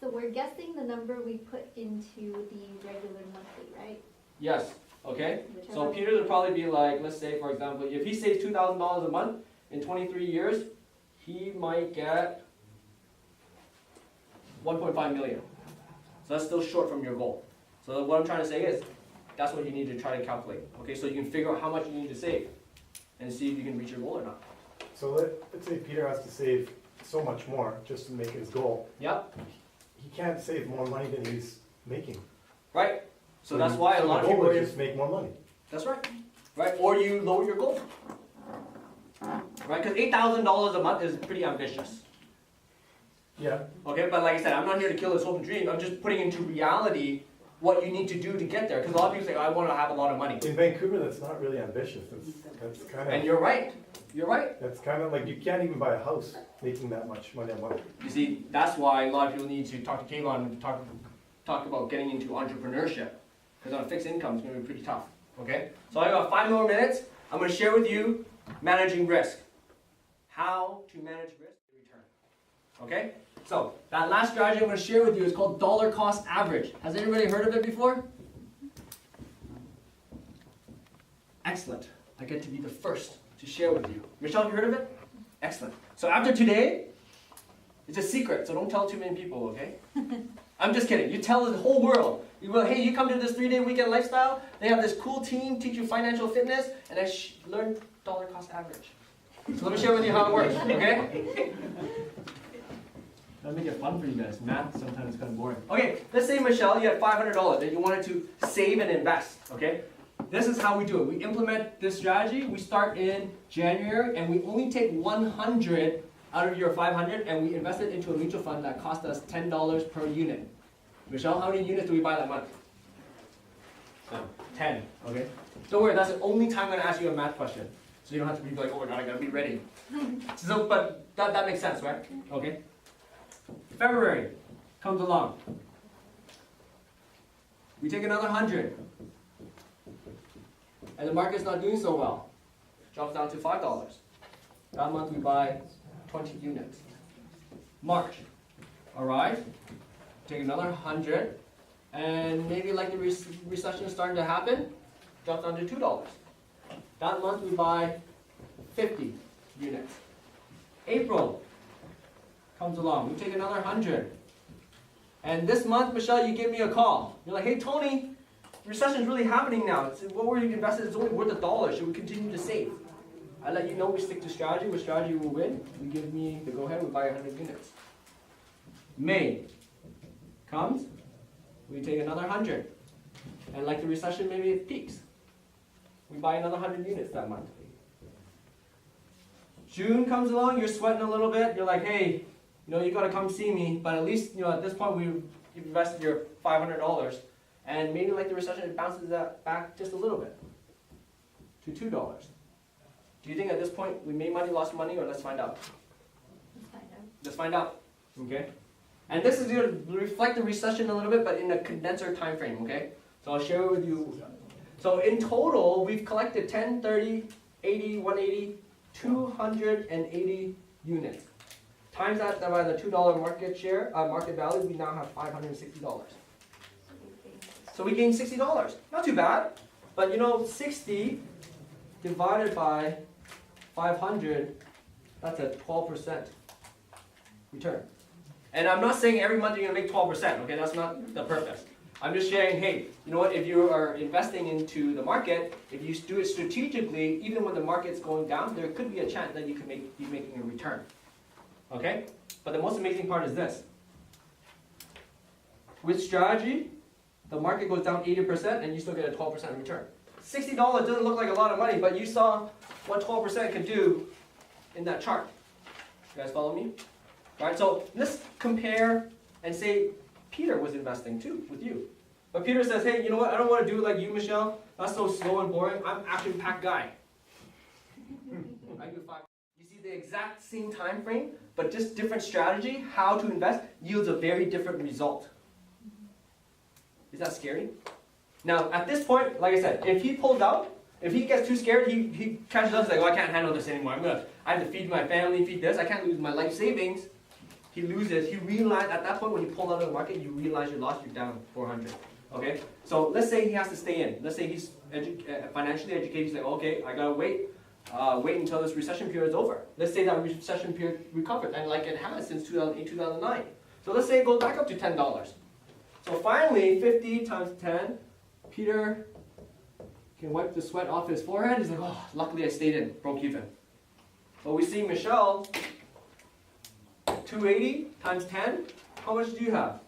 So we're guessing the number we put into the regular monthly, right? Yes, okay. So Whichever. Peter would probably be like, let's say for example, if he saves $2,000 a month in 23 years, he might get 1.5 million. So that's still short from your goal. So what I'm trying to say is, that's what you need to try to calculate. Okay, so you can figure out how much you need to save and see if you can reach your goal or not. So let's say Peter has to save so much more just to make his goal. Yep. He can't save more money than he's making. Right. So that's why a lot of the goal people is just make more money. That's right. Right? Or you lower your goal. Right? Because $8,000 a month is pretty ambitious. Yeah. Okay, but like I said, I'm not here to kill this hope and dream. I'm just putting into reality what you need to do to get there. Because a lot of people say, oh, I want to have a lot of money. In Vancouver, that's not really ambitious. That's kind And of. you're right. You're right. That's kind of like you can't even buy a house making that much money a month. You see, that's why a lot of people need to talk to Kayvon and talk about getting into entrepreneurship. Because on a fixed income, it's going to be pretty tough. Okay? So I got 5 more minutes. I'm going to share with you managing risk. How to manage risk and return. Okay? So that last strategy I'm going to share with you is called dollar cost average. Has anybody heard of it before? Excellent. I get to be the first to share with you. Michelle, have you heard of it? Excellent. So after today, it's a secret, so don't tell too many people, okay? I'm just kidding. You tell the whole world. You go, hey, you come to this 3-day weekend lifestyle. They have this cool team, teach you financial fitness, and I learn dollar cost average. So let me share with you how it works, okay? I'll make it fun for you guys. Math sometimes is kind of boring. Okay, let's say, Michelle, you had $500 that you wanted to save and invest, okay? This is how we do it. We implement this strategy. We start in January, and we only take 100 out of your 500, and we invest it into a mutual fund that cost us $10 per unit. Michelle, how many units do we buy that month? 10, okay? Don't worry, that's the only time I'm going to ask you a math question. So you don't have to be like, oh my god, I gotta be ready. So, but that makes sense, right? Okay. February comes along. We take another 100. And the market's not doing so well. Drops down to $5. That month we buy 20 units. March. Alright. Take another 100. And maybe like the recession is starting to happen, drops down to $2. That month we buy 50 units. April comes along, we take another 100. And this month, Michelle, you give me a call. You're like, hey Tony, the recession is really happening now. What we're invested is only worth $1. Should we continue to save? I let you know we stick to strategy. What strategy will win? You give me the go ahead, we buy 100 units. May comes, we take another 100. And like the recession, maybe it peaks. We buy another 100 units that month. June comes along, you're sweating a little bit. You're like, hey, you gotta come see me. But at least, at this point, you've invested your $500. And maybe like the recession, it bounces that back just a little bit to $2. Do you think at this point we made money, lost money, or let's find out? Let's find out. Let's find out. Okay? And this is going to reflect the recession a little bit, but in a condenser time frame, okay? So I'll share it with you. So in total, we've collected 10, 30, 80, 180, 280 units. Times that by the $2 market share, market value, we now have $560. So we gained $60. Not too bad. But 60 divided by 500, that's a 12% return. And I'm not saying every month you're going to make 12%, okay? That's not the purpose. I'm just sharing, hey, you know what, if you are investing into the market, if you do it strategically, even when the market's going down, there could be a chance that you can be making a return. Okay? But the most amazing part is this. With strategy, the market goes down 80% and you still get a 12% return. $60 doesn't look like a lot of money, but you saw what 12% could do in that chart. You guys follow me? Right, so let's compare and say Peter was investing too with you. But Peter says, hey, you know what? I don't want to do it like you, Michelle. That's so slow and boring. I'm an action-packed guy. I do 5. You see the exact same time frame, but just different strategy, how to invest, yields a very different result. Is that scary? Now, at this point, like I said, if he pulls out, if he gets too scared, he catches up, he's like, oh, I can't handle this anymore. I have to feed my family, feed this. I can't lose my life savings. He loses. He realized at that point when you pull out of the market, you realize you lost. You're down 400. Okay. So let's say he has to stay in. Let's say he's financially educated. He's like, okay, I gotta wait until this recession period is over. Let's say that recession period recovered, and like it has since 2008, 2009. So let's say it goes back up to $10. So finally, 50 times 10, Peter can wipe the sweat off his forehead. He's like, oh, luckily I stayed in, broke even. But we see Michelle. 280 times 10, how much do you have?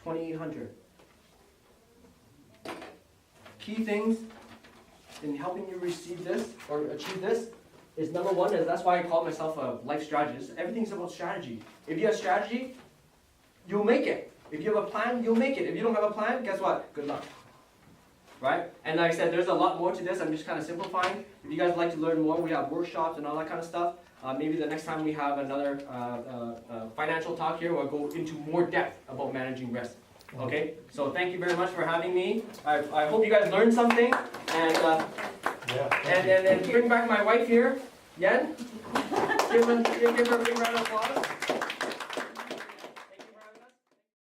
2,800. Key things in helping you receive this or achieve this is number one, is that's why I call myself a life strategist. Everything's about strategy. If you have strategy, you'll make it. If you have a plan, you'll make it. If you don't have a plan, guess what? Good luck. Right? And like I said, there's a lot more to this. I'm just kind of simplifying. If you guys would like to learn more, we have workshops and all that kind of stuff. Maybe the next time we have another financial talk here, we'll go into more depth about managing risk. Okay? So thank you very much for having me. I hope you guys learned something. And bring back my wife here, Yen. Give her a big round of applause.